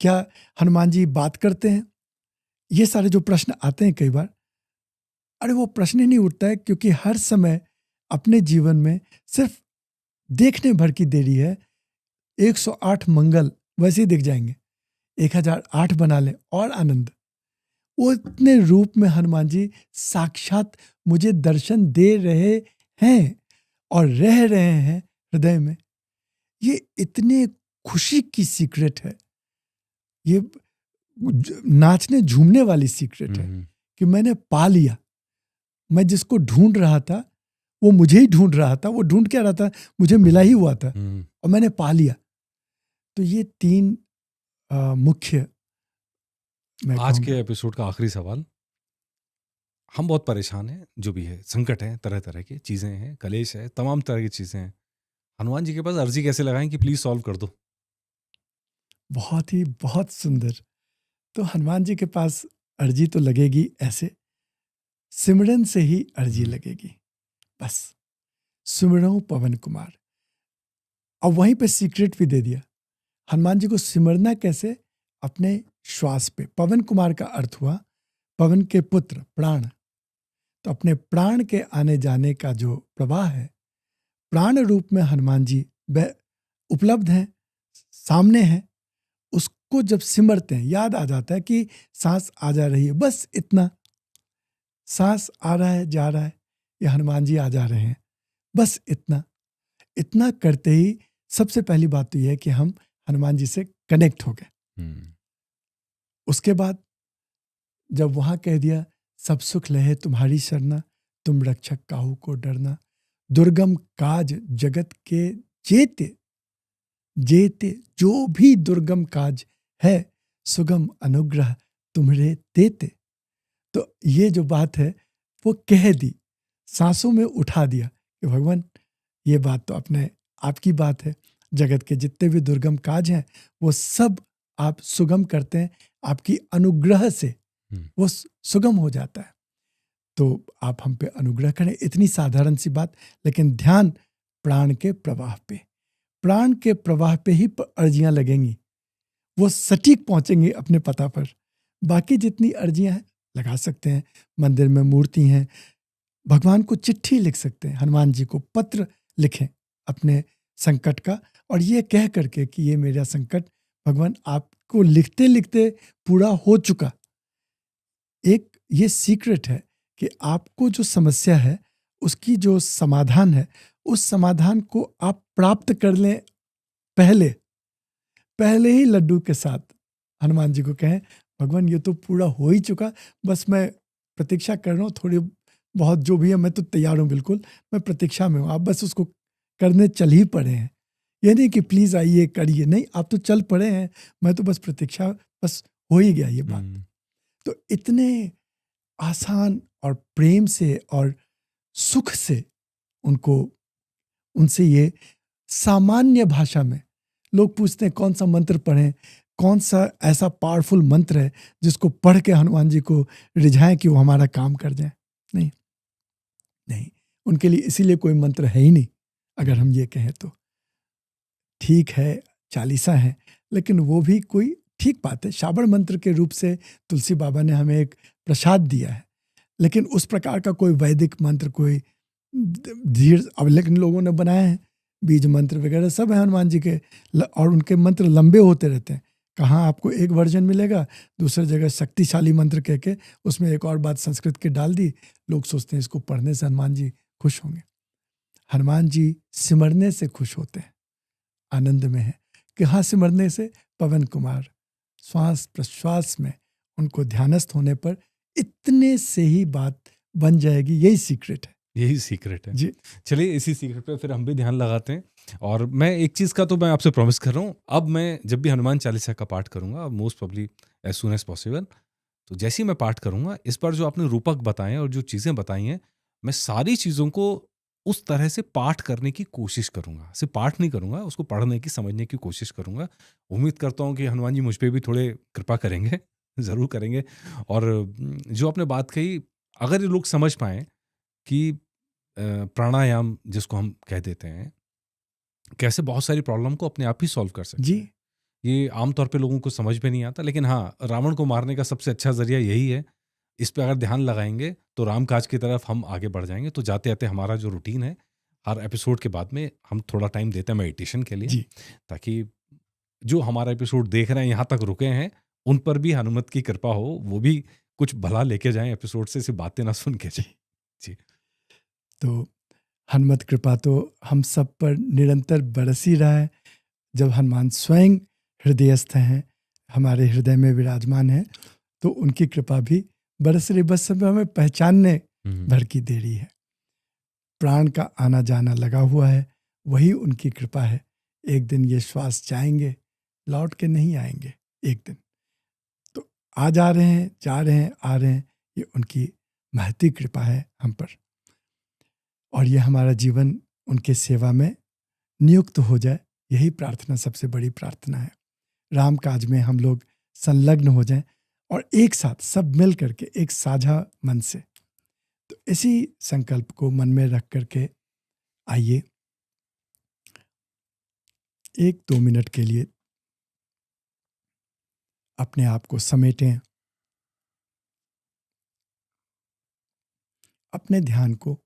क्या हनुमान जी बात करते हैं? ये सारे जो प्रश्न आते हैं कई बार, अरे वो प्रश्न ही नहीं उठता है, क्योंकि हर समय अपने जीवन में सिर्फ देखने भर की देरी है। 108 मंगल वैसे ही दिख जाएंगे, 1008 बना लें और आनंद। वो इतने रूप में हनुमान जी साक्षात मुझे दर्शन दे रहे हैं और रह रहे हैं हृदय में। ये इतने खुशी की सीक्रेट है, ये नाचने झूमने वाली सीक्रेट है कि मैंने पा लिया। मैं जिसको ढूंढ रहा था वो मुझे ही ढूंढ रहा था। वो ढूंढ क्या रहा था? मुझे मिला ही हुआ था और मैंने पा लिया। तो ये तीन मुख्य, मैं आज के कहूँगा, एपिसोड का आखिरी सवाल। हम बहुत परेशान हैं, जो भी है, संकट है, तरह तरह की चीज़ें हैं, कलेश है, तमाम तरह की चीज़ें हैं। हनुमान जी के पास अर्जी कैसे लगाएं कि प्लीज सॉल्व कर दो? बहुत सुंदर। तो हनुमान जी के पास अर्जी तो लगेगी ऐसे, सिमरन से ही अर्जी लगेगी। बस सिमरो पवन कुमार। और वहीं पे सीक्रेट भी दे दिया। हनुमान जी को सिमरना कैसे? अपने श्वास पे। पवन कुमार का अर्थ हुआ पवन के पुत्र, प्राण। तो अपने प्राण के आने जाने का जो प्रवाह है, प्राण रूप में हनुमान जी उपलब्ध हैं, सामने हैं। उसको जब सिमरते हैं, याद आ जाता है कि सांस आ जा रही है, बस इतना। सांस आ रहा है, जा रहा है, ये हनुमान जी आ जा रहे हैं, बस इतना। इतना करते ही सबसे पहली बात तो यह है कि हम हनुमान जी से कनेक्ट हो गए। उसके बाद जब वहां कह दिया, सब सुख लहे तुम्हारी शरणा, तुम रक्षक काहू को डरना, दुर्गम काज जगत के जेते जेते, जो भी दुर्गम काज है, सुगम अनुग्रह तुम्हारे देते। तो ये जो बात है वो कह दी, सांसों में उठा दिया कि भगवान ये बात तो अपने आपकी बात है। जगत के जितने भी दुर्गम काज हैं वो सब आप सुगम करते हैं, आपकी अनुग्रह से वो सुगम हो जाता है। तो आप हम पे अनुग्रह करें। इतनी साधारण सी बात, लेकिन ध्यान प्राण के प्रवाह पे। प्राण के प्रवाह पे ही अर्जियां लगेंगी, वो सटीक पहुंचेंगी अपने पता पर। बाकी जितनी अर्जियां हैं लगा सकते हैं, मंदिर में मूर्ति हैं, भगवान को चिट्ठी लिख सकते हैं, हनुमान जी को पत्र लिखें अपने संकट का, और ये कह करके कि ये मेरा संकट भगवान आपको लिखते लिखते पूरा हो चुका। एक ये सीक्रेट है कि आपको जो समस्या है उसकी जो समाधान है, उस समाधान को आप प्राप्त कर लें पहले ही लड्डू के साथ हनुमान जी को कहें, भगवान ये तो पूरा हो ही चुका, बस मैं प्रतीक्षा कर रहा हूँ, थोड़ी बहुत जो भी है मैं तो तैयार हूँ, बिल्कुल मैं प्रतीक्षा में हूँ, आप बस उसको करने चल ही पड़े हैं। ये नहीं कि प्लीज आइए करिए, नहीं, आप तो चल पड़े हैं, मैं तो बस प्रतीक्षा, बस हो ही गया ये बात। तो इतने आसान और प्रेम से और सुख से उनसे ये सामान्य भाषा में, लोग पूछते हैं कौन सा मंत्र पढ़ें, कौन सा ऐसा पावरफुल मंत्र है जिसको पढ़ के हनुमान जी को रिझाएं कि वो हमारा काम कर जाए। नहीं, उनके लिए इसीलिए कोई मंत्र है ही नहीं। अगर हम ये कहें तो ठीक है, चालीसा है, लेकिन वो भी कोई ठीक बात है। श्रावण मंत्र के रूप से तुलसी बाबा ने हमें एक प्रसाद दिया है, लेकिन उस प्रकार का कोई वैदिक मंत्र, कोई धीर, अब लेकिन लोगों ने बनाए हैं, बीज मंत्र वगैरह सब है हनुमान जी के, और उनके मंत्र लंबे होते रहते हैं। कहाँ आपको एक वर्जन मिलेगा, दूसरी जगह शक्तिशाली मंत्र कह के उसमें एक और बात संस्कृत की डाल दी। लोग सोचते हैं इसको पढ़ने से हनुमान जी खुश होंगे। हनुमान जी सिमरने से खुश होते हैं, आनंद में है। कहाँ सिमरने से? पवन कुमार, श्वास प्रश्वास में उनको ध्यानस्थ होने पर इतने से ही बात बन जाएगी। यही सीक्रेट है, यही सीक्रेट है जी। चलिए इसी सीक्रेट पे फिर हम भी ध्यान लगाते हैं। और मैं एक चीज़ का तो मैं आपसे प्रॉमिस कर रहा हूँ, अब मैं जब भी हनुमान चालीसा का पाठ करूँगा, most probably as soon as possible, तो जैसे ही मैं पाठ करूँगा, इस बार जो आपने रूपक बताए और जो चीज़ें बताई हैं, मैं सारी चीज़ों को उस तरह से पाठ करने की कोशिश करूँगा। सिर्फ़ पाठ नहीं करूँगा, उसको पढ़ने की, समझने की कोशिश करूँगा। उम्मीद करता हूँ कि हनुमान जी मुझ पे भी थोड़े कृपा करेंगे, ज़रूर करेंगे। और जो आपने बात कही, अगर ये लोग समझ पाएँ कि प्राणायाम जिसको हम कह देते हैं, कैसे बहुत सारी प्रॉब्लम को अपने आप ही सॉल्व कर सकते जी, हैं। ये आम तौर पे लोगों को समझ में नहीं आता, लेकिन हाँ, रावण को मारने का सबसे अच्छा ज़रिया यही है। इस पे अगर ध्यान लगाएँगे, तो राम काज की तरफ हम आगे बढ़ जाएँगे। तो जाते-जाते हमारा जो रूटीन है, हर एपिसोड के बाद में हम थोड़ा टाइम देते हैं मेडिटेशन के लिए, जी। ताकि जो हमारा एपिसोड देख रहे हैं, यहाँ तक रुके हैं, उन पर भी हनुमत की कृपा हो, वो भी कुछ भला लेके जाएँ एपिसोड से, सिर्फ़ बातें ना सुन के जी। जाएँ। जी। तो हनुमत कृपा तो हम सब पर निरंतर बरस ही रहा है। जब हनुमान स्वयं हृदयस्थ हैं, हमारे हृदय में विराजमान हैं, तो उनकी कृपा भी बरस रही, बस सब हमें पहचानने हुँ, भर की देरी है। प्राण का आना जाना लगा हुआ है, वही उनकी कृपा है। एक दिन ये श्वास जाएंगे, लौट के नहीं आएंगे एक दिन। तो आ जा रहे हैं, जा रहे हैं, आ रहे हैं, ये उनकी महती कृपा है हम पर। और ये हमारा जीवन उनके सेवा में नियुक्त हो जाए, यही प्रार्थना सबसे बड़ी प्रार्थना है। राम काज में हम लोग संलग्न हो जाएं और एक साथ सब मिल करके एक साझा मन से। तो इसी संकल्प को मन में रख करके आइए 1-2 मिनट के लिए अपने आप को समेटें, अपने ध्यान को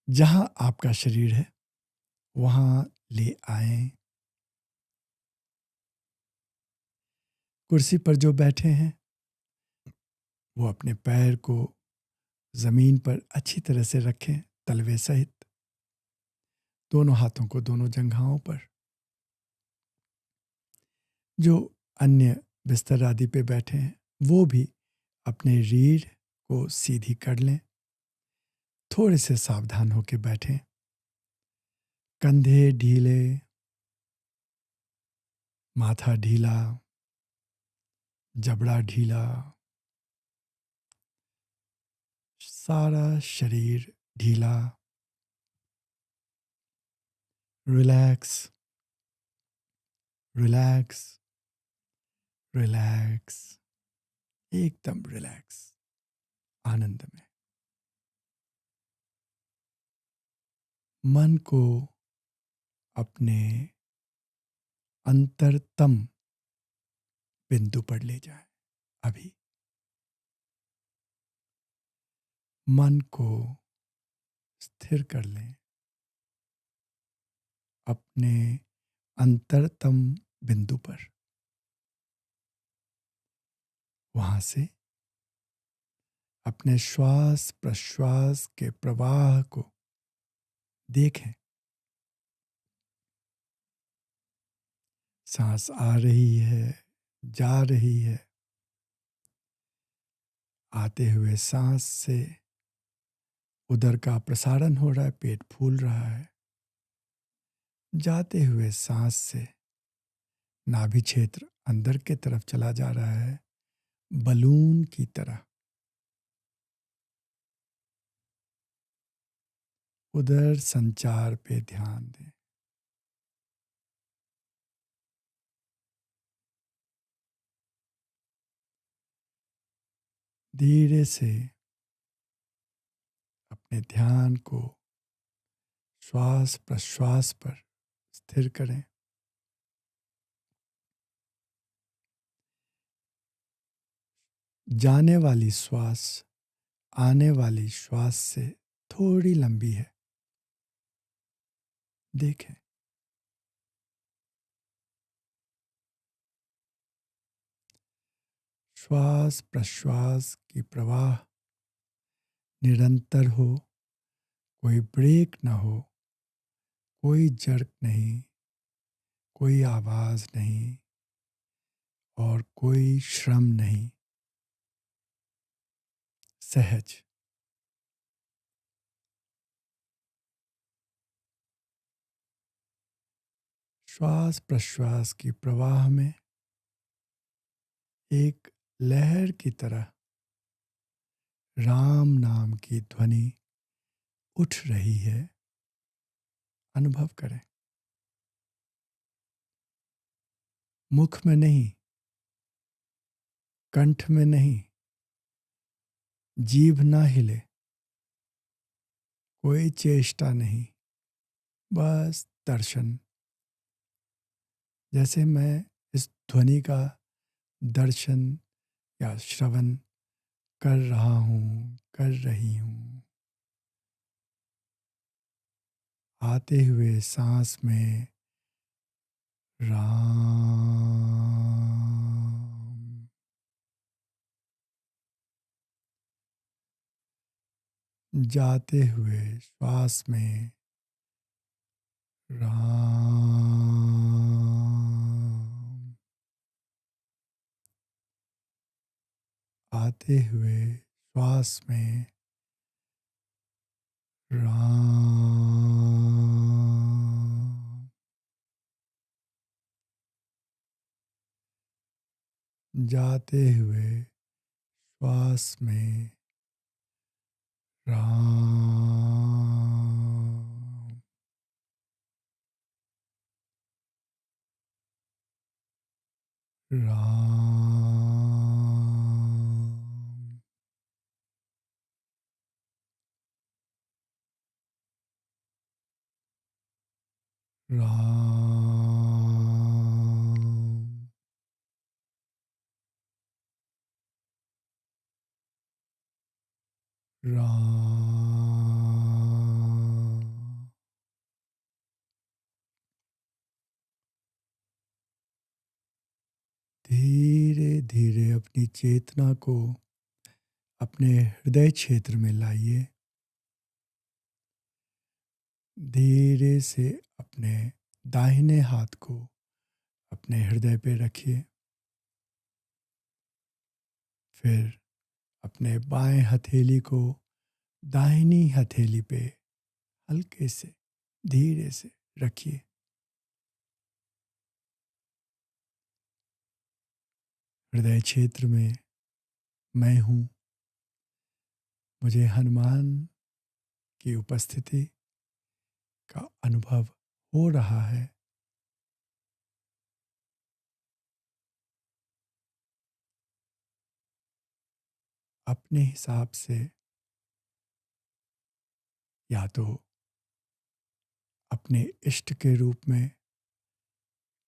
जहां आपका शरीर है वहां ले आएं। कुर्सी पर जो बैठे हैं वो अपने पैर को जमीन पर अच्छी तरह से रखें, तलवे सहित, दोनों हाथों को दोनों जंघाओं पर। जो अन्य बिस्तर आदि पे बैठे हैं वो भी अपने रीढ़ को सीधी कर लें, थोड़े से सावधान होकर बैठें। कंधे ढीले, माथा ढीला, जबड़ा ढीला, सारा शरीर ढीला। रिलैक्स, रिलैक्स, रिलैक्स, एकदम रिलैक्स, आनंद में। मन को अपने अंतरतम बिंदु पर ले जाएं। अभी मन को स्थिर कर लें अपने अंतरतम बिंदु पर। वहां से अपने श्वास प्रश्वास के प्रवाह को देखें। सांस आ रही है, जा रही है। आते हुए सांस से उदर का प्रसारण हो रहा है, पेट फूल रहा है। जाते हुए सांस से नाभि क्षेत्र अंदर के तरफ चला जा रहा है, बलून की तरह। उदर संचार पे ध्यान दें। धीरे से अपने ध्यान को श्वास प्रश्वास पर स्थिर करें। जाने वाली श्वास आने वाली श्वास से थोड़ी लंबी है, देखें। श्वास प्रश्वास की प्रवाह निरंतर हो, कोई ब्रेक ना हो, कोई जर्क नहीं, कोई आवाज नहीं और कोई श्रम नहीं, सहज। श्वास प्रश्वास की प्रवाह में एक लहर की तरह राम नाम की ध्वनि उठ रही है, अनुभव करें। मुख में नहीं, कंठ में नहीं, जीभ ना हिले, कोई चेष्टा नहीं, बस दर्शन। जैसे मैं इस ध्वनि का दर्शन या श्रवण कर रहा हूँ, कर रही हूँ। आते हुए सांस में राम, जाते हुए श्वास में राम, आते हुए श्वास में राम, जाते हुए श्वास में राम, राम, राम। राम। धीरे धीरे अपनी चेतना को अपने हृदय क्षेत्र में लाइए। धीरे से अपने दाहिने हाथ को अपने हृदय पे रखिए। फिर अपने बाएं हथेली को दाहिनी हथेली पे हल्के से धीरे से रखिए। हृदय क्षेत्र में मैं हूँ, मुझे हनुमान की उपस्थिति का अनुभव हो रहा है। अपने हिसाब से या तो अपने इष्ट के रूप में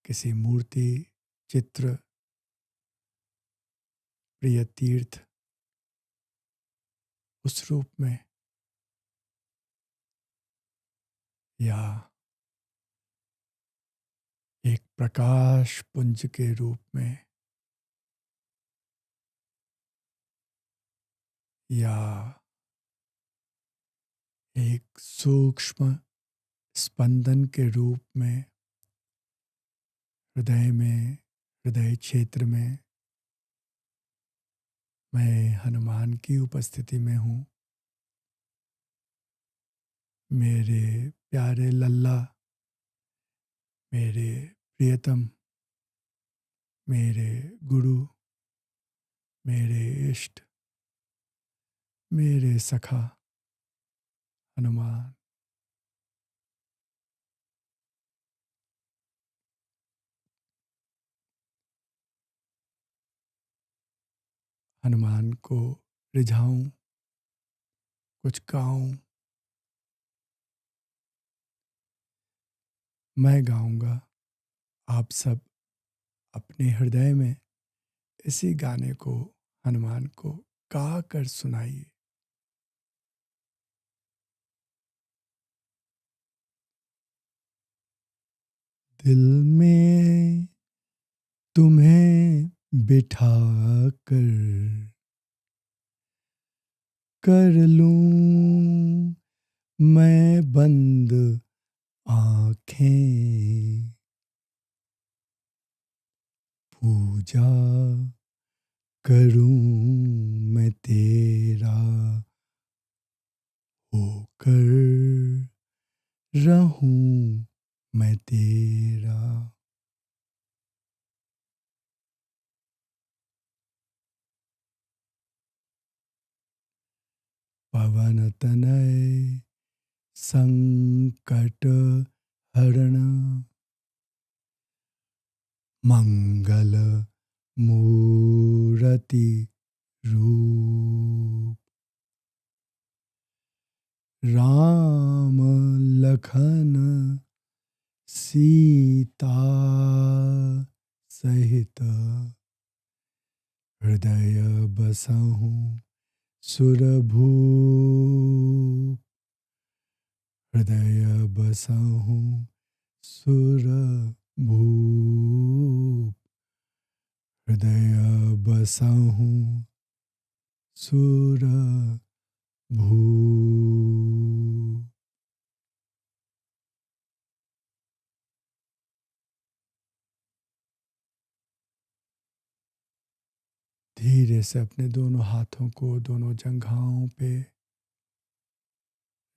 किसी मूर्ति, चित्र, प्रिय तीर्थ, उस रूप में, या एक प्रकाश पुंज के रूप में, या एक सूक्ष्म स्पंदन के रूप में हृदय में, हृदय क्षेत्र में मैं हनुमान की उपस्थिति में हूँ। मेरे प्यारे लल्ला, मेरे प्रियतम, मेरे गुरु, मेरे इष्ट, मेरे सखा हनुमान। हनुमान को रिझाऊं, कुछ गाऊं। मैं गाऊंगा, आप सब अपने हृदय में इसी गाने को, हनुमान को गा कर सुनाइए। दिल में तुम्हें बिठा कर लूं मैं बंद आँखें, पूजा करूं मैं तेरा, होकर रहूं मैं तेरा। पवन तनय संकट हरण मंगल मूर्ति रूप राम लखन सीता सहित हृदय बसहु सुरभूप हृदय बसहु सुरभूप हृदय बसहु सुरभूप। धीरे से अपने दोनों हाथों को दोनों जंघाओं पे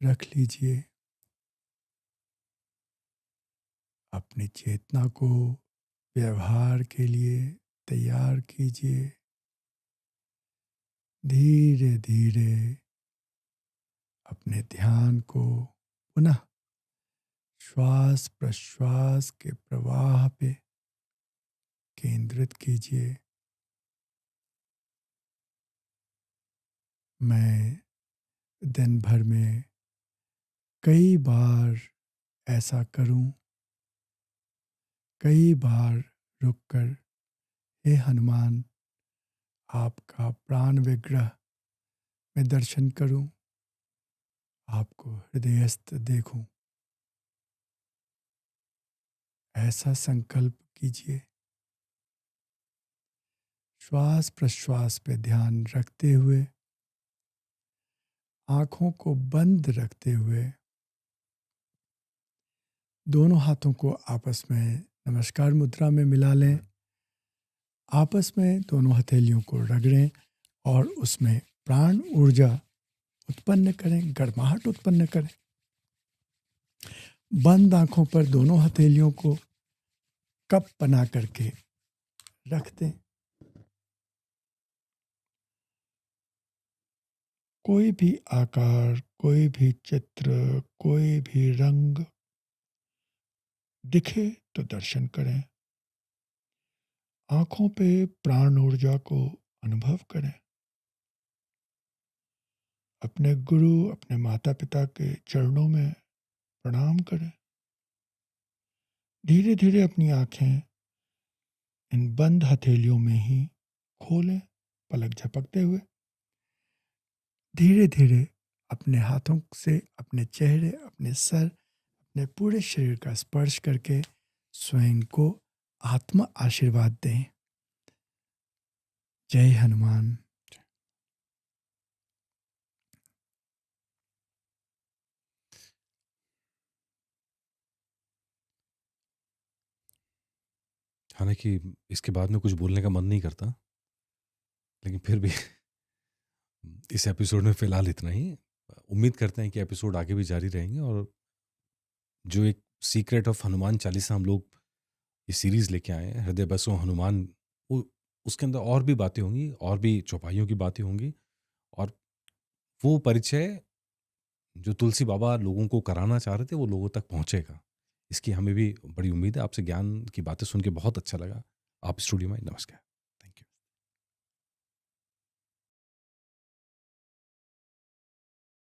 रख लीजिए। अपनी चेतना को व्यवहार के लिए तैयार कीजिए। धीरे धीरे अपने ध्यान को पुनः श्वास प्रश्वास के प्रवाह पे केंद्रित कीजिए। मैं दिन भर में कई बार ऐसा करूं, कई बार रुककर हे हनुमान आपका प्राण विग्रह में दर्शन करूं, आपको हृदयस्थ देखूं, ऐसा संकल्प कीजिए। श्वास प्रश्वास पे ध्यान रखते हुए, आंखों को बंद रखते हुए, दोनों हाथों को आपस में नमस्कार मुद्रा में मिला लें। आपस में दोनों हथेलियों को रगड़ें और उसमें प्राण ऊर्जा उत्पन्न करें, गर्माहट उत्पन्न करें। बंद आंखों पर दोनों हथेलियों को कप बना करके रख दें। कोई भी आकार, कोई भी चित्र, कोई भी रंग दिखे तो दर्शन करें। आंखों पे प्राण ऊर्जा को अनुभव करें। अपने गुरु, अपने माता पिता के चरणों में प्रणाम करें। धीरे धीरे अपनी आंखें इन बंद हथेलियों में ही खोलें, पलक झपकते हुए। धीरे धीरे अपने हाथों से अपने चेहरे, अपने सर, अपने पूरे शरीर का स्पर्श करके स्वयं को आत्म आशीर्वाद दें। जय हनुमान। हालांकि इसके बाद में कुछ बोलने का मन नहीं करता, लेकिन फिर भी इस एपिसोड में फिलहाल इतना ही। उम्मीद करते हैं कि एपिसोड आगे भी जारी रहेंगे, और जो एक सीक्रेट ऑफ हनुमान चालीसा हम लोग ये सीरीज लेके आए हैं, हृदय बसो हनुमान, उसके अंदर और भी बातें होंगी, और भी चौपाइयों की बातें होंगी, और वो परिचय जो तुलसी बाबा लोगों को कराना चाह रहे थे वो लोगों तक पहुंचेगा, इसकी हमें भी बड़ी उम्मीद है। आपसे ज्ञान की बातें सुन के बहुत अच्छा लगा। आप स्टूडियो में, नमस्कार।